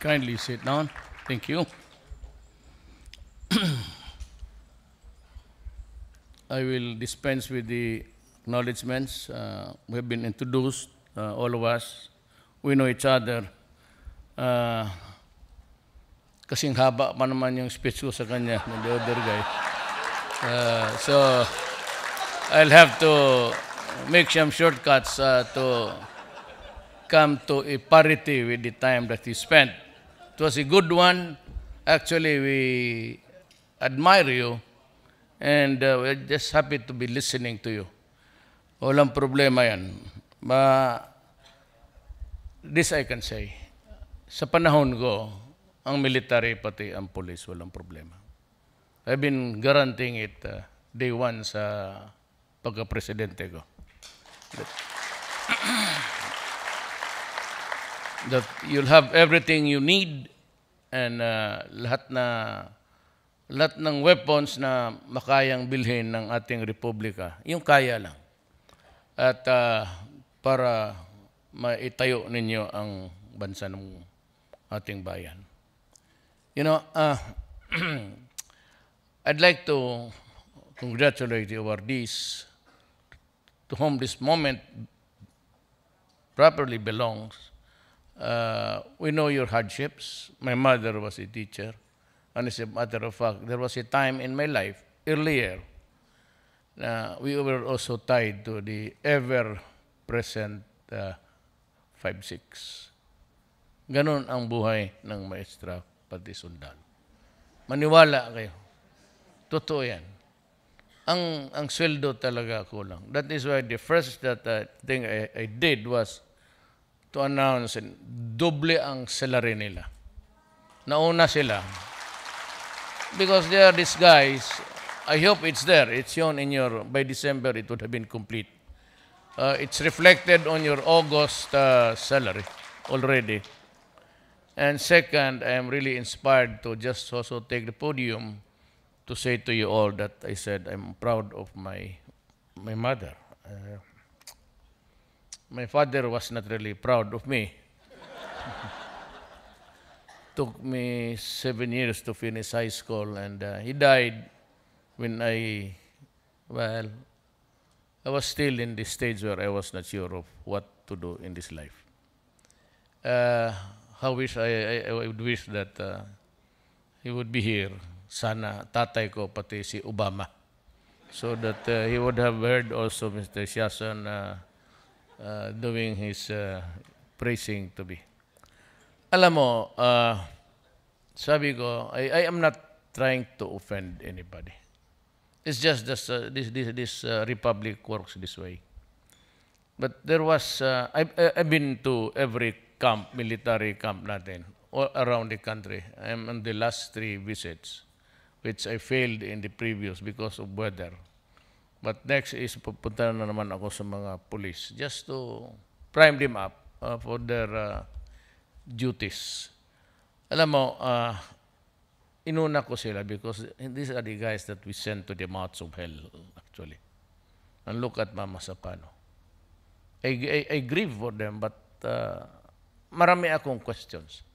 Kindly sit down. Thank you. I will dispense with the acknowledgements. We have been introduced, all of us. We know each other. Kasing haba pa naman yung speech ko sa kanya, the other guy. So, I'll have to make some shortcuts to come to a parity with the time that he spent. It was a good one. Actually, we admire you and we're just happy to be listening to you. Walang problema yan. This I can say. Sa panahon ko, ang military pati ang police, walang problema. I've been guaranteeing it day one sa pagka-presidente ko. That you'll have everything you need and lahat ng weapons na makayang bilhin ng ating republika, yung kaya lang. At para maitayo ninyo ang bansa ng ating bayan. You know, I'd like to congratulate the awardees to whom this moment properly belongs. We know your hardships. My mother was a teacher. And as a matter of fact, there was a time in my life, earlier, we were also tied to the ever-present 5-6. Ganon ang buhay ng maestra pati sundalo. Maniwala kayo. Totoo yan. Ang sweldo talaga kulang. That is why the first thing I did was to announce doble ang salary nila. Nauna sila. Because they are these guys, I hope it's there. It's shown in your, by December it would have been complete. It's reflected on your August salary already. And second, I am really inspired to just also take the podium to say to you all that I said I'm proud of my mother. My father was not really proud of me. Took me 7 years to finish high school, and he died when I was still in the stage where I was not sure of what to do in this life. I would wish that he would be here. Sana tatay ko pati si Obama. So that he would have heard also Mr. Siason doing his praising to me. Alam mo, sabi ko, I am not trying to offend anybody. It's just this republic works this way. But there was, I've been to every camp, military camp natin, all around the country. I'm on the last 3 visits, which I failed in the previous because of weather. But next is pupunta na naman ako sa mga police just to prime them up for their duties. Alam mo, inuna ko sila because these are the guys that we send to the mouths of hell, actually. And look at Mama Sapano. I grieve for them, but marami akong questions.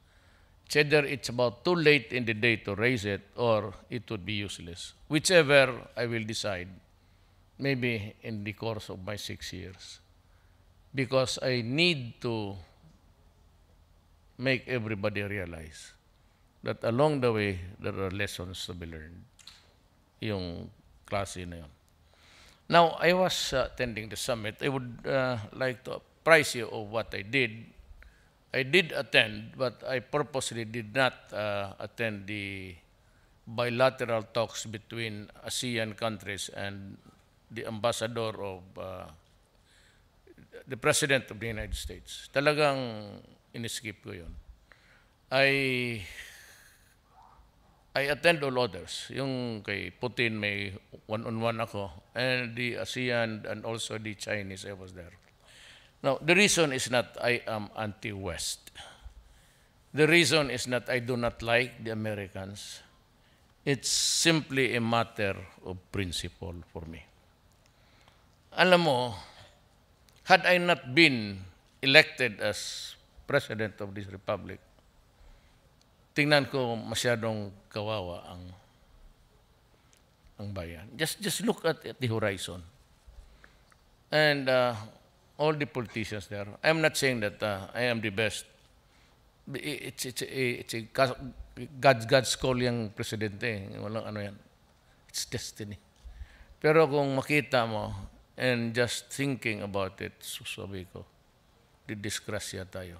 It's either it's about too late in the day to raise it or it would be useless. Whichever I will decide, maybe in the course of my 6 years. Because I need to make everybody realize that along the way, there are lessons to be learned. Yung klase na yun. Now, I was attending the summit. I would like to apprise you of what I did. I did attend, but I purposely did not attend the bilateral talks between ASEAN countries and the ambassador of the President of the United States. Talagang in-skip ko yun. I attend all others. Yung kay Putin, may one-on-one ako. And the ASEAN and also the Chinese, I was there. Now, the reason is not I am anti-West. The reason is not I do not like the Americans. It's simply a matter of principle for me. Alam mo, had I not been elected as President of this Republic, tingnan ko masyadong kawawa ang bayan. Just look at the horizon. And all the politicians there, I'm not saying that I am the best. It's a God's call yung presidente. Walang ano yan. It's destiny. Pero kung makita mo, and just thinking about it, sabi ko, didisgrasya tayo.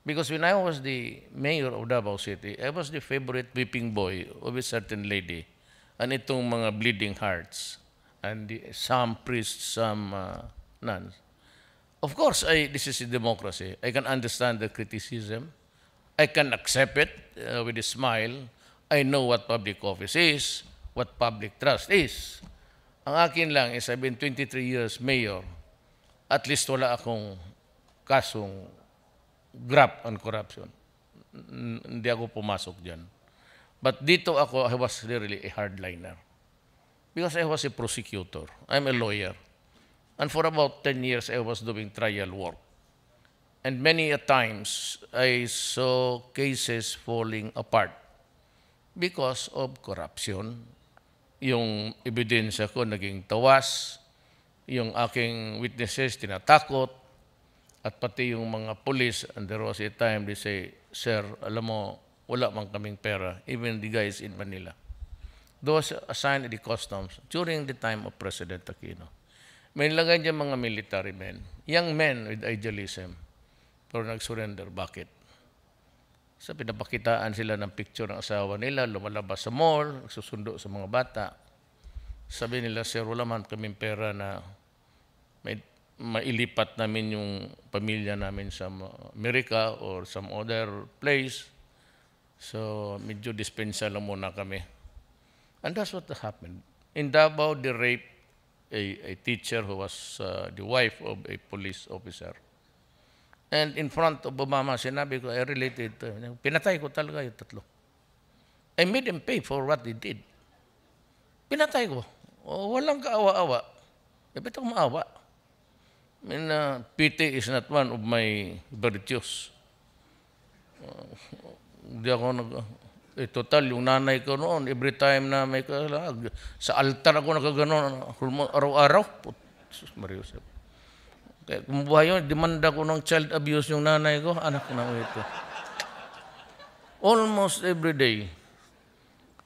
Because when I was the mayor of Davao City, I was the favorite whipping boy of a certain lady. And itong mga bleeding hearts. And some priests, some nuns. Of course, this is a democracy. I can understand the criticism. I can accept it with a smile. I know what public office is, what public trust is. Ang akin lang is I've been 23 years mayor. At least wala akong kasong graft on corruption. Hindi ako pumasok dyan. But dito ako, I was really a hardliner. Because I was a prosecutor. I'm a lawyer. And for about 10 years, I was doing trial work. And many a times, I saw cases falling apart because of corruption. Yung ebidensya ko naging tawas, yung aking witnesses tinatakot, at pati yung mga police, and there was a time they say, Sir, alam mo, wala man kaming pera, even the guys in Manila. Those assigned at the customs during the time of President Aquino. May nilagay dyan mga military men, young men with idealism, pero nag-surrender. Bakit? Sa pinapakitaan sila ng picture ng asawa nila, lumalabas sa mall, susundo sa mga bata. Sabi nila, Sir, wala man kaming pera na mailipat namin yung pamilya namin sa America or some other place. So, medyo dispensa lang muna kami. And that's what happened. In Davao, they raped a teacher who was the wife of a police officer. And in front of Obama, sinabi ko, I related to him. Pinatay ko talaga yung tatlo. I made him pay for what they did. Pinatay ko. Walang kaawa-awa. Ba't ako maawa? I mean, pity is not one of my virtues. Hindi ako total, yung nanay ko noon, every time na may kalag, sa altar ako nakaganon, araw-araw. Sus Marius. Kaya kumubuhay yun, demanda ko ng child abuse yung nanay ko, anak na ito. Almost every day.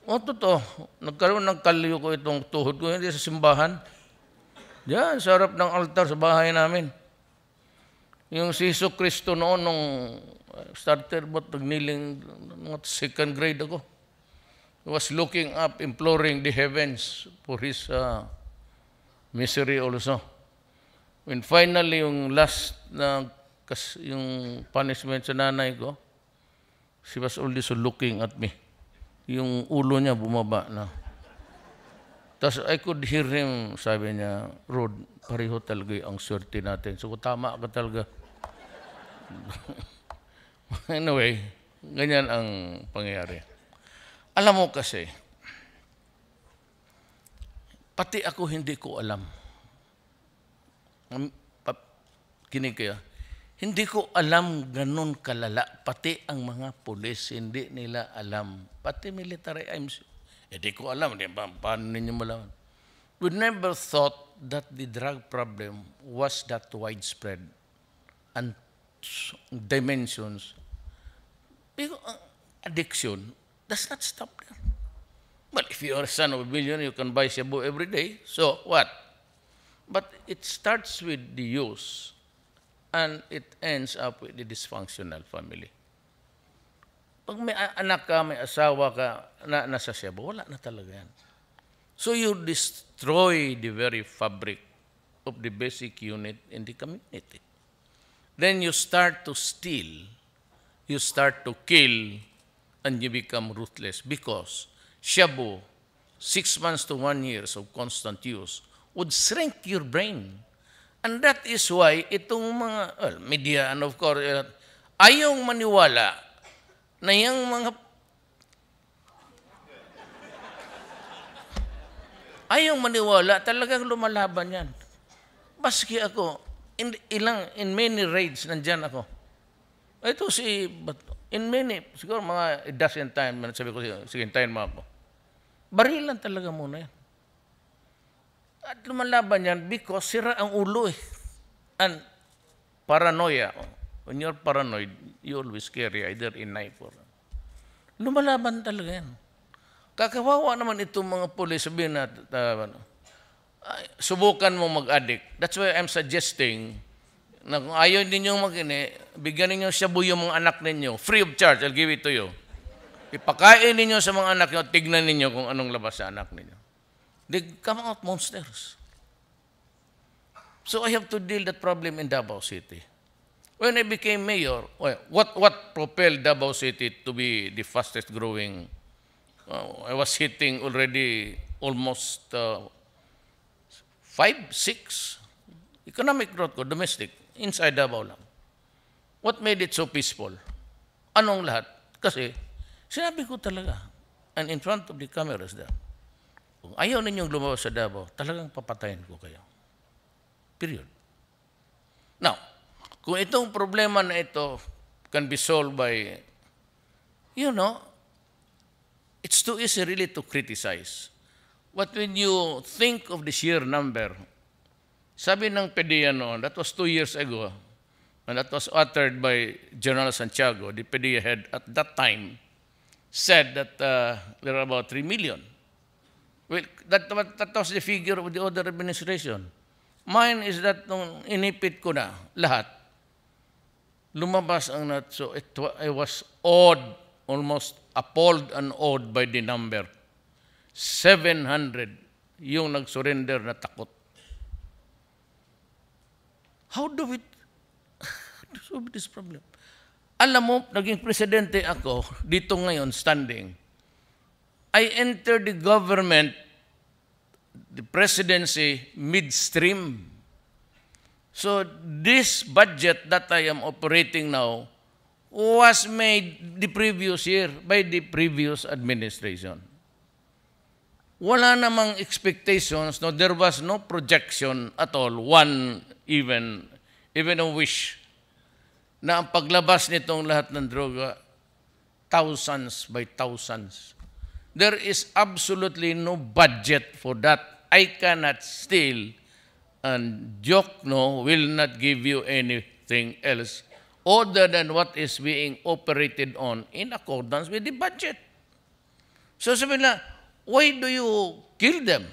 Totoo, nagkaroon ng kalyo ko itong tuhod ko, hindi sa simbahan. Diyan, sa harap ng altar sa bahay namin. Yung si Jesu Cristo noon, nung started but nagniling, second grade ako. He was looking up, imploring the heavens for his misery also. When finally, yung last na yung punishment sa nanay ko, she was also looking at me. Yung ulo niya bumaba na. Tapos I could hear him, sabi niya, Rod, pareho talaga ang swerte natin. So tama ka talaga. Anyway, ganyan ang pangyayari. Alam mo kasi, pati ako hindi ko alam. Kinig kayo. Hindi ko alam ganun kalala. Pati ang mga pulis, hindi nila alam. Pati military, hindi ko alam. Paano ninyo malaman? We never thought that the drug problem was that widespread and dimensions. Because addiction does not stop there. Well, if you are a son of a millionaire, you can buy shabu every day. So what? But it starts with the use and it ends up with the dysfunctional family. Pag may anak ka, may asawa ka na nasa shabu, wala na talaga yan. So you destroy the very fabric of the basic unit in the community. Then you start to steal, you start to kill, and you become ruthless because shabu, 6 months to 1 year of constant use, would shrink your brain. And that is why itong mga media and of course, ayaw maniwala na yung mga ayaw maniwala, talagang lumalaban yan. Maski ako, in many raids, nandyan ako. Ito si In many, siguro mga a dozen time, sabi ko, sige, hintayin mo ako. Barilan talaga muna yan. At lumalaban yan because sira ang ulo eh. And paranoia. When you're paranoid, you always carry either a knife or... Lumalaban talaga yan. Kakawawa naman itong mga pulis, sabihin na, subukan mo mag-addict. That's why I'm suggesting na kung ayaw ninyong bigyan ninyo shabu yung mga anak ninyo. Free of charge, I'll give it to you. Ipakain ninyo sa mga anak nyo, tignan ninyo kung anong labas sa anak ninyo. They come out monsters. So I have to deal that problem in Davao City. When I became mayor, what propelled Davao City to be the fastest growing? I was hitting already almost 5, 6 economic growth ko, domestic, inside Davao lang. What made it so peaceful? Anong lahat? Kasi, sinabi ko talaga, and in front of the cameras there, kung ayaw ninyong lumawas sa Davao, talagang papatayin ko kayo. Period. Now, kung itong problema na ito can be solved by, it's too easy really to criticize. But when you think of the sheer number, sabi ng PDEA noon, that was 2 years ago, and that was uttered by General Santiago, the PDEA head at that time, said that there are about 3 million. Well, that was the figure of the other administration. Mine is that nung inipit ko na lahat, lumabas ang so I was awed, almost appalled and awed by the number. 700 yung nag-surrender na takot. How do we solve this problem? Alam mo, naging presidente ako dito ngayon, standing. I entered the government, the presidency, midstream. So this budget that I am operating now was made the previous year by the previous administration. Wala namang expectations, no, there was no projection at all, even a wish, na ang paglabas nitong lahat ng droga, thousands by thousands. There is absolutely no budget for that. I cannot steal, and Jokno will not give you anything else other than what is being operated on in accordance with the budget. So sabi na, why do you kill them?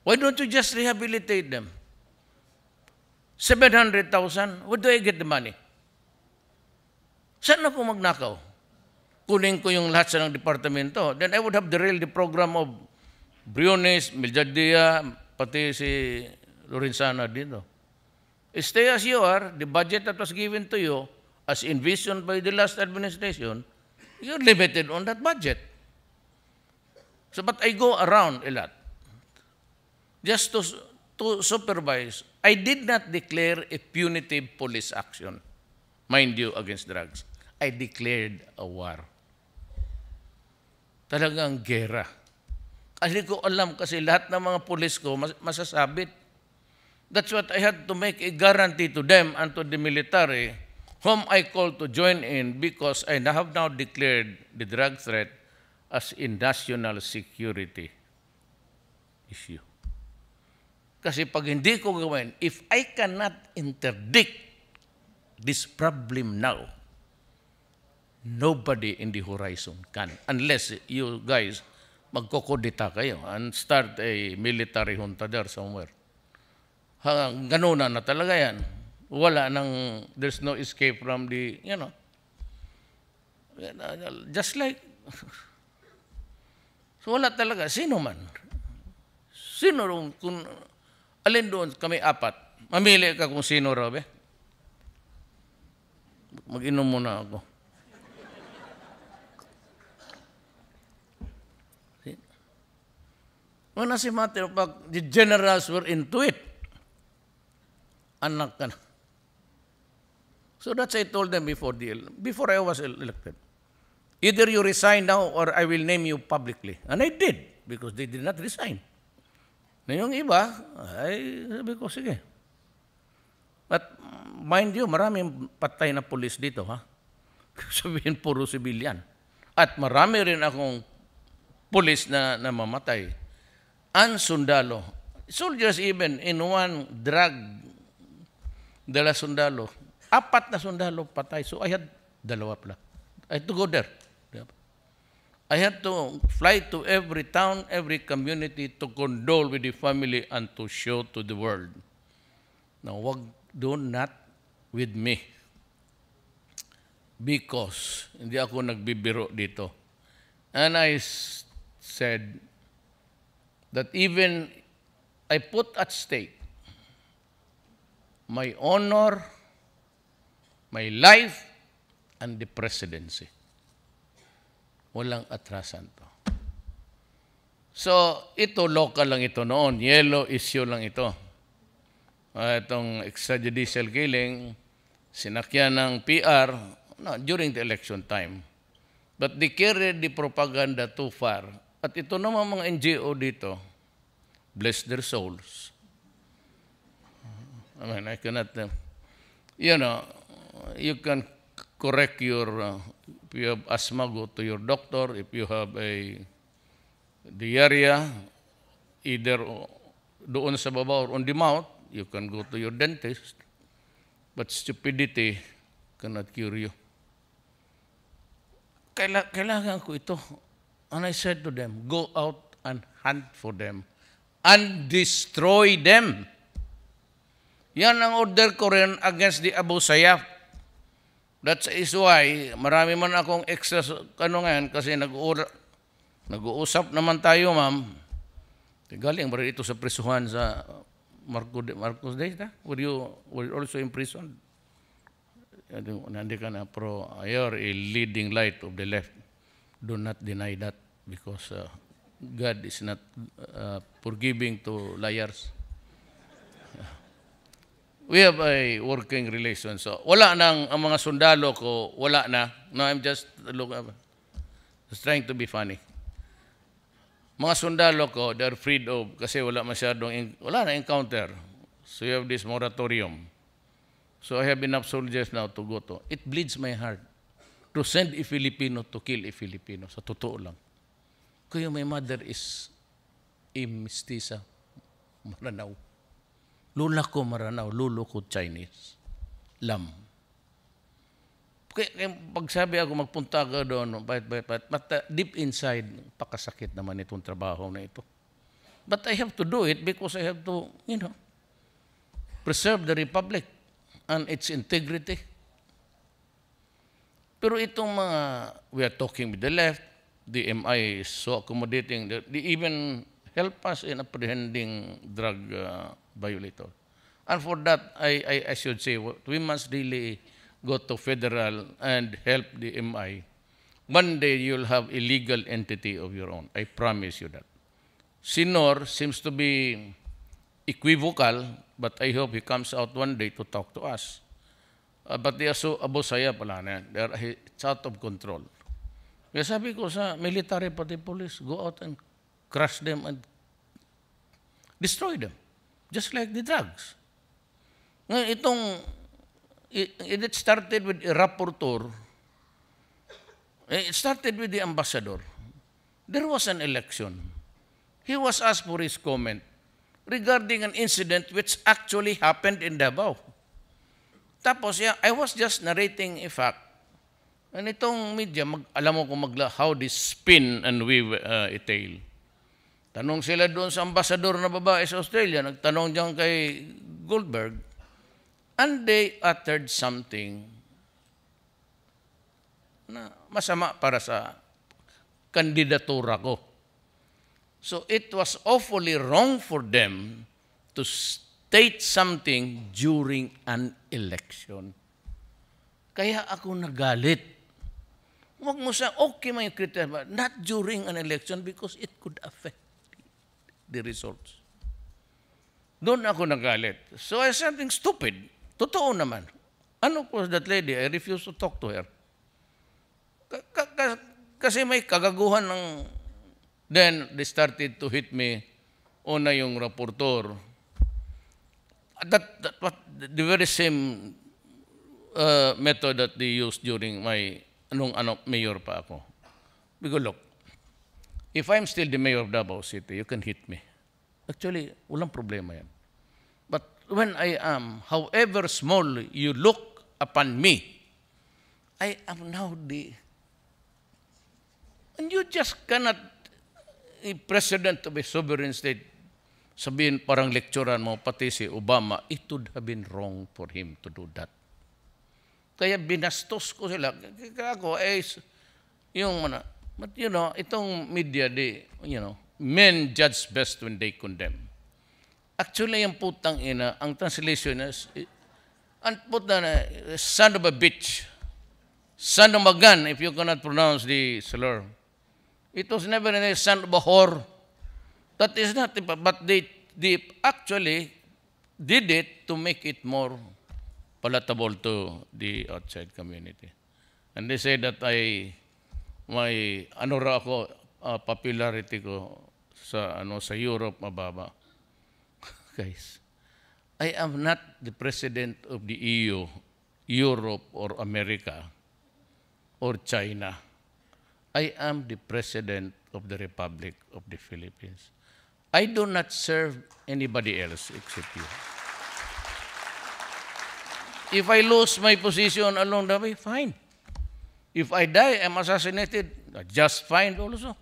Why don't you just rehabilitate them? 700,000, where do I get the money? Saan na po magnakaw? Kunin ko yung lahat sa ng departamento. Then I would have derailed the program of Briones, Miljardia, pati si Lorenzana dito. Stay as you are, the budget that was given to you, as envisioned by the last administration, you're limited on that budget. So, but I go around a lot just to supervise. I did not declare a punitive police action, mind you, against drugs. I declared a war. Talagang gera. Kasi ko alam, kasi lahat ng mga pulis ko masasabit. That's what I had to make a guarantee to them and to the military, whom I called to join in because I have now declared the drug threat as a national security issue. Kasi pag hindi ko gawin, if I cannot interdict this problem now, nobody in the horizon can. Unless you guys magkokodita kayo and start a military junta there somewhere. Ganuna na talaga yan. Wala nang, there's no escape from the, just like, so wala talaga. Sino man? Sino kung alin doon kami apat, mamili ka kung sino raw, Mag-inom muna ako. When as a matter of fact, the generals were into it. Anak ka na. So that's I told them before I was elected. Either you resign now or I will name you publicly. And I did, because they did not resign. Na yung iba, ay sabi ko, sige. But mind you, maraming patay na pulis dito, ha? Sabihin, puro civilian. At marami rin akong pulis na namamatay. Ang sundalo. Soldiers even in one drug dala sundalo. 4 na sundalo patay. So I had 2 pala. I had to go there. I had to fly to every town, every community to condole with the family and to show to the world. Now, do not with me. Because hindi ako nagbibiro dito. And I said that even I put at stake my honor, my life, and the presidency. Walang atrasan to. So, ito, local lang ito noon. Yellow issue lang ito. Itong extrajudicial killing, sinakyan ng PR during the election time. But they carried the propaganda too far. At ito naman mga NGO dito, bless their souls. I mean, I cannot, you can correct your, if you have asthma, go to your doctor. If you have a diarrhea, either doon sa baba or on the mouth, you can go to your dentist. But stupidity cannot cure you. Kailangan ko ito. And I said to them, go out and hunt for them and destroy them. Yan ang order ko rin against the Abu Sayyaf. That is why, marami man akong extra ngayon kasi nag-uusap naman tayo, ma'am. Galing ba rin ito sa prisuhan sa Marcos Day? Were you also imprisoned? Nandi ka na, pero you're a leading light of the left. Do not deny that because God is not forgiving to liars. We have a working relation. So, wala nang, ang mga sundalo ko, wala na. No, I'm just trying to be funny. Mga sundalo ko, they're freed of, kasi wala na encounter. So, you have this moratorium. So, I have enough soldiers now to go to. It bleeds my heart to send a Filipino to kill a Filipino. Sa totoo lang. Kaya my mother is a mestiza, Maranao. Lola ko Maranao, lolo ko Chinese. Lam. Kaya pag sabi ako magpunta ka doon, deep inside, pakasakit naman itong trabaho na ito. But I have to do it because I have to, preserve the Republic and its integrity. Pero itong mga, we are talking with the left, the MI is so accommodating, they even help us in apprehending drug violator. And for that, I should say, we must really go to federal and help the MI. One day, you'll have a legal entity of your own. I promise you that. Sinor seems to be equivocal, but I hope he comes out one day to talk to us. But they are so Abu Sayyaf pala na yan. It's out of control. Kaya sabi ko sa military pati police, go out and crush them and destroy them. Just like the drugs. Ngayon, it started with a rapporteur. It started with the ambassador. There was an election. He was asked for his comment regarding an incident which actually happened in Davao. Tapos, I was just narrating a fact. And itong media, alam mo kung how they spin and weave a tale. Tanong sila doon sa ambassador na babae sa Australia, nagtanong diyan kay Goldberg, and they uttered something na masama para sa kandidatura ko. So it was awfully wrong for them to state something during an election. Kaya ako nagalit. Huwag mo sa, okay may criteria, not during an election because it could affect the results. Doon ako nagalit. So I said something stupid. Totoo naman. Ano was that lady? I refused to talk to her. Kasi may kagaguhan ng... Then they started to hit me. Una yung rapporteur. The very same method that they used during my, mayor pa ako. Because look, if I'm still the mayor of Davao City, you can hit me. Actually, walang problema yan. But when I am, however small you look upon me, I am now and you just cannot, a president of a sovereign state, sabihin parang lecturean mo, pati si Obama, it would have been wrong for him to do that. Kaya binastos ko sila. Kaya ako, but itong media, men judge best when they condemn. Actually, yung putang ina, ang translation is, ang putang son of a bitch, son of a gun, if you cannot pronounce the slur. It was never a son of a whore. That is not, but they actually did it to make it more palatable to the outside community. And they say that popularity ko sa Europe mababa. Guys, I am not the president of the EU, Europe, or America, or China. I am the president of the Republic of the Philippines. I do not serve anybody else except you. If I lose my position along the way, fine. If I die, I'm assassinated, just fine also.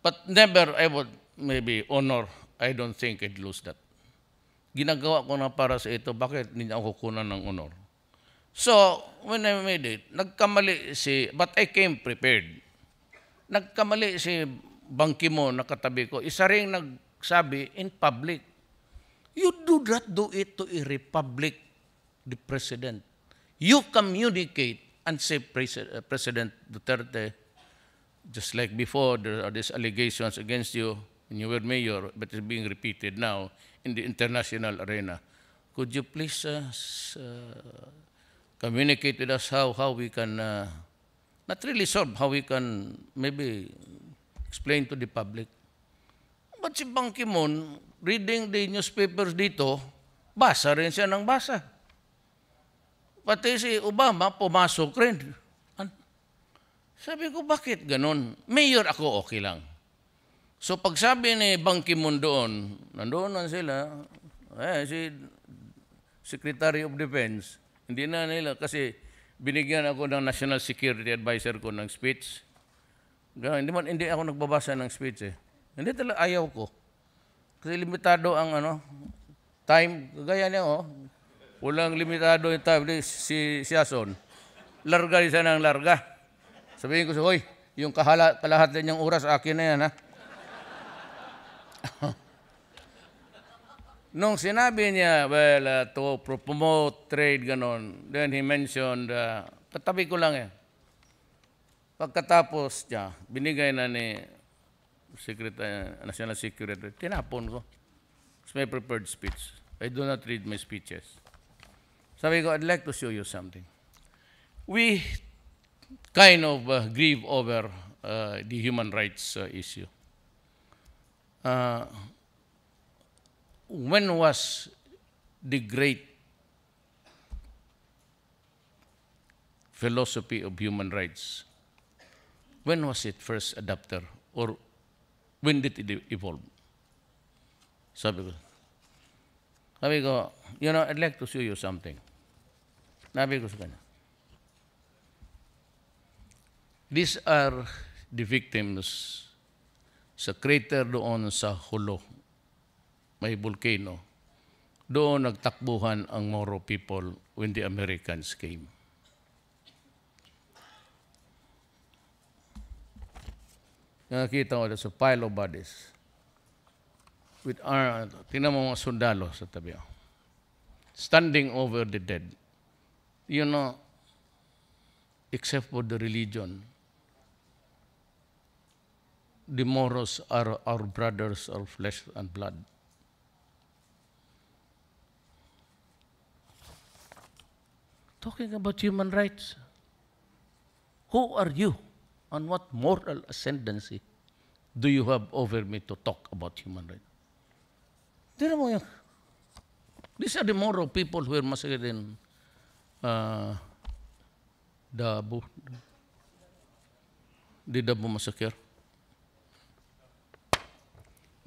But never I would maybe honor. I don't think I'd lose that. Ginagawa ko na para sa ito, bakit hindi ako kukunan ng honor? So, when I made it, but I came prepared. Nagkamali si Ban Ki-moon na katabi ko, isa ring nagsabi in public, you do not do it to a republic, the president. You communicate and say, President Duterte, just like before, there are these allegations against you when you were mayor, but it's being repeated now in the international arena. Could you please communicate with us how we can, not really solve, how we can maybe explain to the public. But si Ban Ki-moon, reading the newspapers dito, basa rin siya ng basa. Pati si Obama, pumasok rin. Sabi ko, bakit ganun? Mayor ako, okay lang. So pagsabi ni Ban Ki-moon doon, nandoon na sila, si Secretary of Defense, hindi na nila, kasi binigyan ako ng National Security Advisor ko ng speech. Hindi ako nagbabasa ng speech eh. Hindi talaga ayaw ko. Kasi limitado ang time. Gaya niya walang limitado yung time. Si Siason, larga siya ng larga. Sabihin ko hoy, yung kalahati niyang oras akin na yan ha. Nung sinabi niya, to promote trade, ganon, then he mentioned, katabi ko lang Pagkatapos niya, binigay na ni National Security, tinapon ko. It's my prepared speech. I do not read my speeches. Sabi ko, I'd like to show you something. We kind of grieve over the human rights issue. When was the great philosophy of human rights? When was it first adopted? Or when did it evolve? Sabi ko, I'd like to show you something. Sabi ko sa kanya. These are the victims sa crater doon sa Hulo. May volcano. Doon nagtakbuhan ang Moro people when the Americans came. Nakakita ko sa pile of bodies. Tingnan mo mga sundalo sa tabi. Standing over the dead. Except for the religion, the Moros are our brothers of flesh and blood. Talking about human rights, who are you and what moral ascendancy do you have over me to talk about human rights? Tignan mo yan. These are the Moro people who were massacred in uh, Davao. Di Davao Massacre.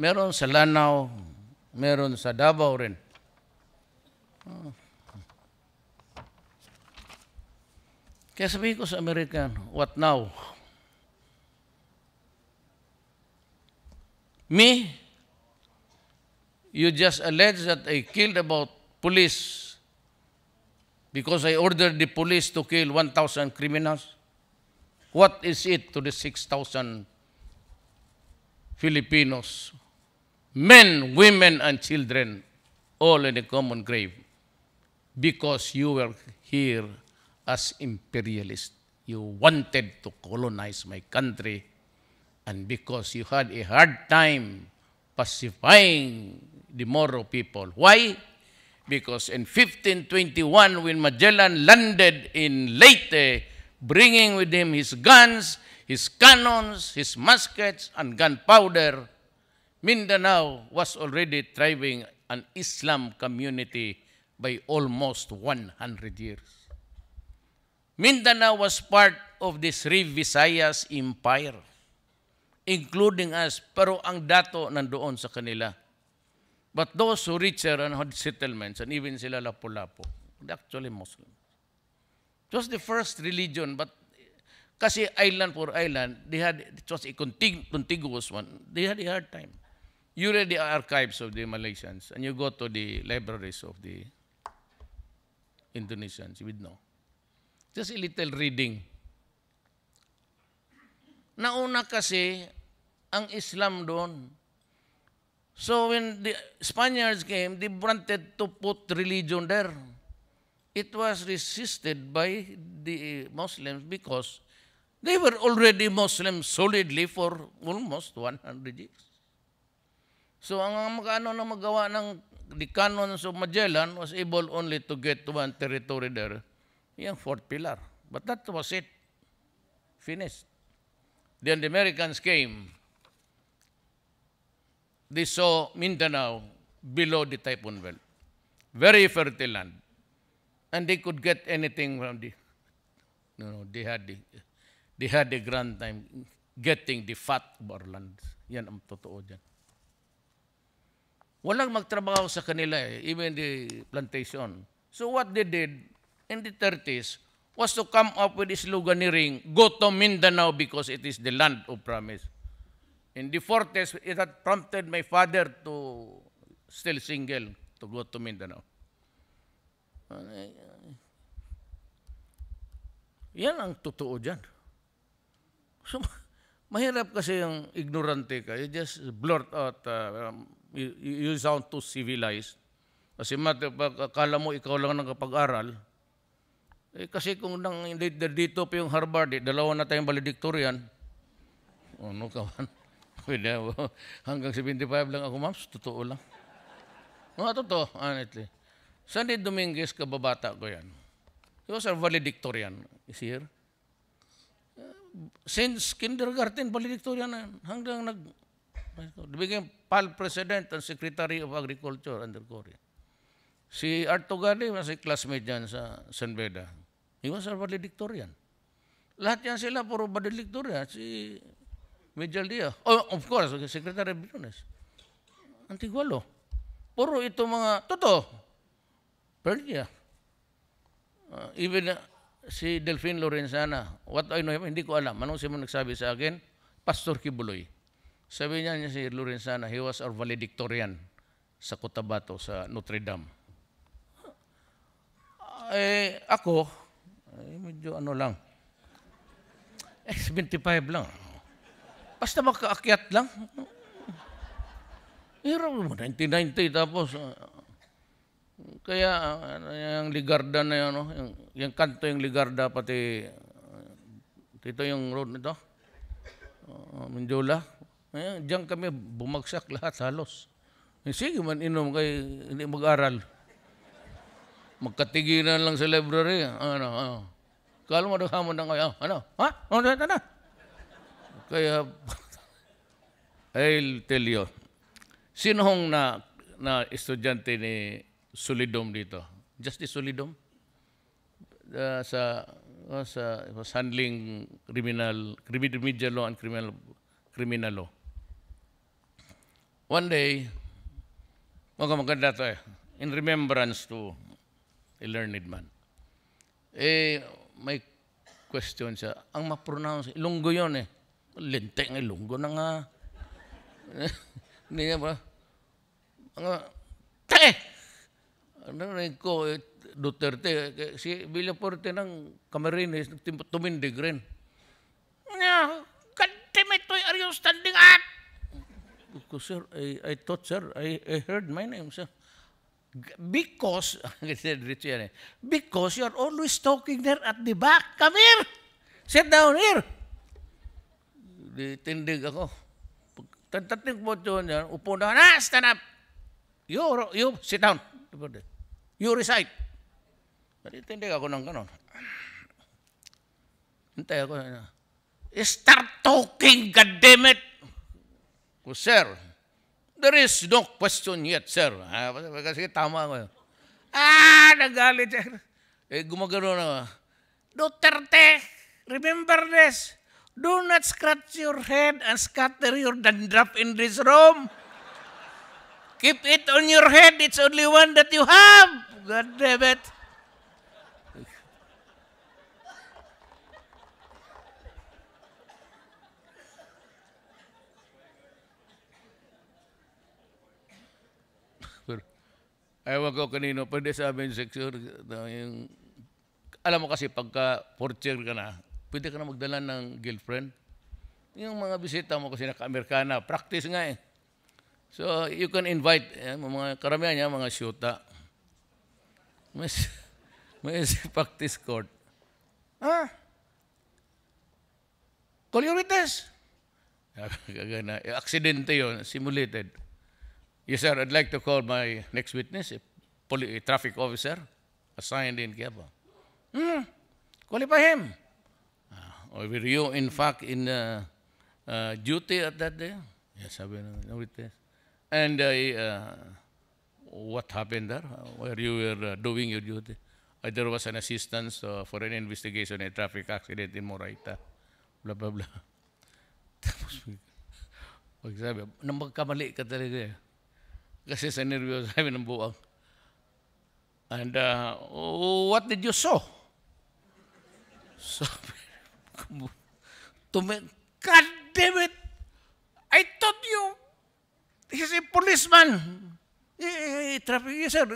Meron sa Lanao, meron sa Davao rin. Kaya sabihin ko sa American, what now? Me? You just allege that I killed about police because I ordered the police to kill 1,000 criminals? What is it to the 6,000 Filipinos, men, women, and children, all in a common grave? Because you were here as imperialists. You wanted to colonize my country, and because you had a hard time pacifying the Moro people. Why? Because in 1521, when Magellan landed in Leyte, bringing with him his guns, his cannons, his muskets, and gunpowder, Mindanao was already thriving an Islam community by almost 100 years. Mindanao was part of the Sri Visayas Empire, including us, pero ang dato nandoon sa kanila. But those who richer and had settlements, and even sila Lapu-Lapu, they're actually Muslim. It was the first religion, but kasi island for island, it was a contiguous one. They had a hard time. You read the archives of the Malaysians, and you go to the libraries of the Indonesians, you would know. Just a little reading. Nauna kasi ang Islam doon. So when the Spaniards came, they wanted to put religion there. It was resisted by the Muslims because they were already Muslims solidly for almost 100 years. So ang magano na magawa ng the canons of Magellan was able only to get to one territory there, yung fourth pillar. But that was it. Finished. Then the Americans came. They saw Mindanao below the Typhoon Belt. Very fertile land. And they could get anything from the, they had a grand time getting the fat of our lands. Yan ang totoo dyan. Walang magtrabaho sa kanila even the plantation. So what they did in the 30s was to come up with this sloganeering, go to Mindanao because it is the land of promise. In the 40s, it had prompted my father to still single to go to Mindanao. Yan ang totoo dyan. So, mahirap kasi yung ignorante ka. You just blurt out, you sound too civilized. Kasi akala mo ikaw lang nakapag-aral. Kasi kung dito pa yung Harvard, dalawa na tayong valedictorian. Ano ka man? Hanggang 75 lang ako, ma'am. Totoo lang. Totoo, honestly. Sandy Dominguez, kababata ko yan. He was a valedictorian. Is he here? Since kindergarten, valedictorian na. Hanggang became PAL President and Secretary of Agriculture under Korea. Si Arto Gali, was a classmate dyan sa San Beda. He was a valedictorian. Lahat yan sila, puro valedictorian. Si Major Dia. Oh, of course, Secretary of Business. Antigualo. Puro ito mga, totoo. Perdia. Even si Delphine Lorenzana, what I know, hindi ko alam. Anong siya mo nagsabi sa akin? Pastor Kibuloy. Sabi niya si Lorenzana, he was our valedictorian sa Cotabato, sa Notre Dame. Ako, medyo ano lang. 75 lang. Basta makaakyat lang. Hero mo, 1990 tapos. Kaya yung Ligarda na yun, yung kanto yung Ligarda, pati dito yung road nito, Mindula. Diyan kami bumagsak lahat halos. Sige man inom kay hindi mag-aral. Magkatigilan lang sa library. Kala mo naghamon na kayo. Ano? Ha? Ano? Kaya, I'll tell you, sino hong na estudyante ni Solidom dito? Just the Solidom? was handling remedial law and criminal law. One day, maganda to in remembrance to a learned man. May question siya. Ang ma-pronounce, Ilonggo yun Lente ng Ilonggo na nga. Hindi niya ba? Ano ko, Duterte, si Villaporte ng Camarines, tumindig rin. God damn it, are you standing up? Sir, I thought, sir, I heard my name, sir. Because you're always talking there at the back. Come here. Sit down here. Tindig ako. Tating po niya, upo na, stand up. You sit down. You recite. Tindig ako ng ganon. Hintay ako. Start talking, goddammit. Sir, there is no question yet, sir. Kasi tama ko. Nagalit siya. Gumagano na. Duterte, remember this. Do not scratch your head and scatter your dandruff in this room. Keep it on your head. It's only one that you have. God damn it. Ewan ko kanino, pwede sabi yung seksyon, alam mo kasi pagka fourth year ka na, pwede ka na magdala ng girlfriend. Yung mga bisita mo kasi naka-Amerikana, practice nga So you can invite, mga karamihan niya, mga syuta. May practice court. Colorites. Aksidente yun, simulated. Yes, sir, I'd like to call my next witness, a traffic officer assigned in Quiapo. Qualify him. Were you, in fact, in duty at that day? Yes, sabi ng witness. And what happened there? Where you were doing your duty? There was an assistance for an investigation, a traffic accident in Moraita. Blah, blah, blah. Tapos, pagsabi, nang magkamali ka talaga Kasi sa nervyos sabi ng buwang. And what did you saw? God damn it! I thought he's a policeman. Traffic, yes, sir.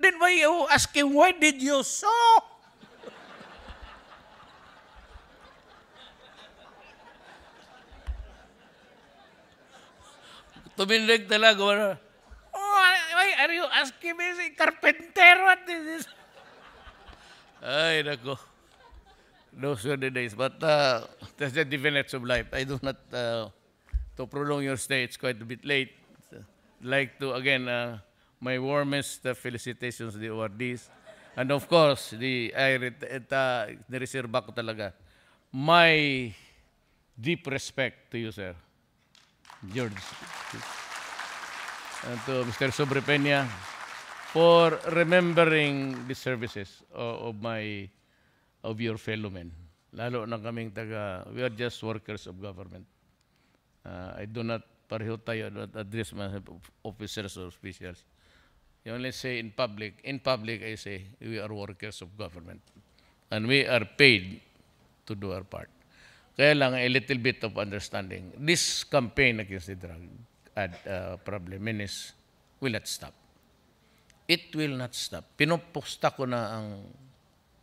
Then why you ask him, why did you saw? Tumindig talaga. Why are you asking me? Si carpenter, what is this? Ay, nako. Those were the days. But that's the divinity of life. I do not, to prolong your stay, it's quite a bit late. I'd like to, again, my warmest felicitations to the awardees. And of course, nireserve ko talaga. My deep respect to you, sir. George. And to Mr. Sobrepeña for remembering the services of your fellow men. Lalo na kaming we are just workers of government. I do not, pareho tayo, not address my officers or officials. You only say in public I say, we are workers of government. And we are paid to do our part. Kaya lang, a little bit of understanding. This campaign against the drug problem will not stop. It will not stop. Pinupusta ko na ang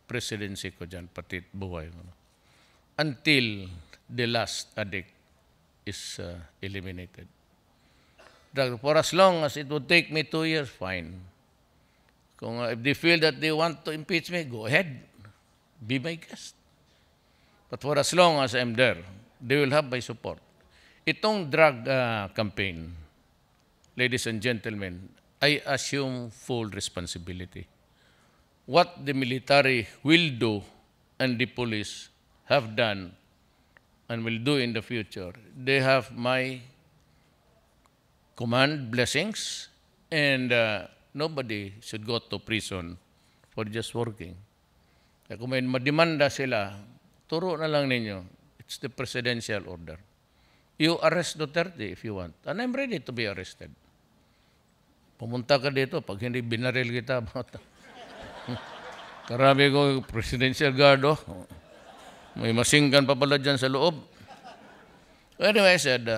presidency ko dyan, pati buhay mo. Until the last addict is eliminated. For as long as it would take me 2 years, fine. Kung if they feel that they want to impeach me, go ahead. Be my guest. But for as long as I'm there, they will have my support. Itong drug campaign, ladies and gentlemen, I assume full responsibility. What the military will do and the police have done and will do in the future, they have my command, blessings, and nobody should go to prison for just working. Kaya kung may mademanda sila, turo na lang ninyo. It's the presidential order. You arrest Duterte if you want. And I'm ready to be arrested. Pumunta ka dito, pag hindi binaril kita, karami ko presidential guard, oh. May masinggan pa pala dyan sa loob. Anyway, I said,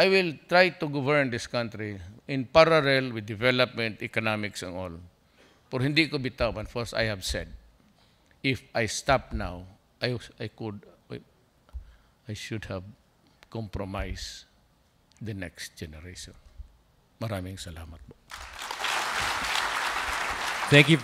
I will try to govern this country in parallel with development, economics, and all. For hindi ko bitawan, first I have said, if I stop now, I should have compromised the next generation. Maraming salamat po. Thank you.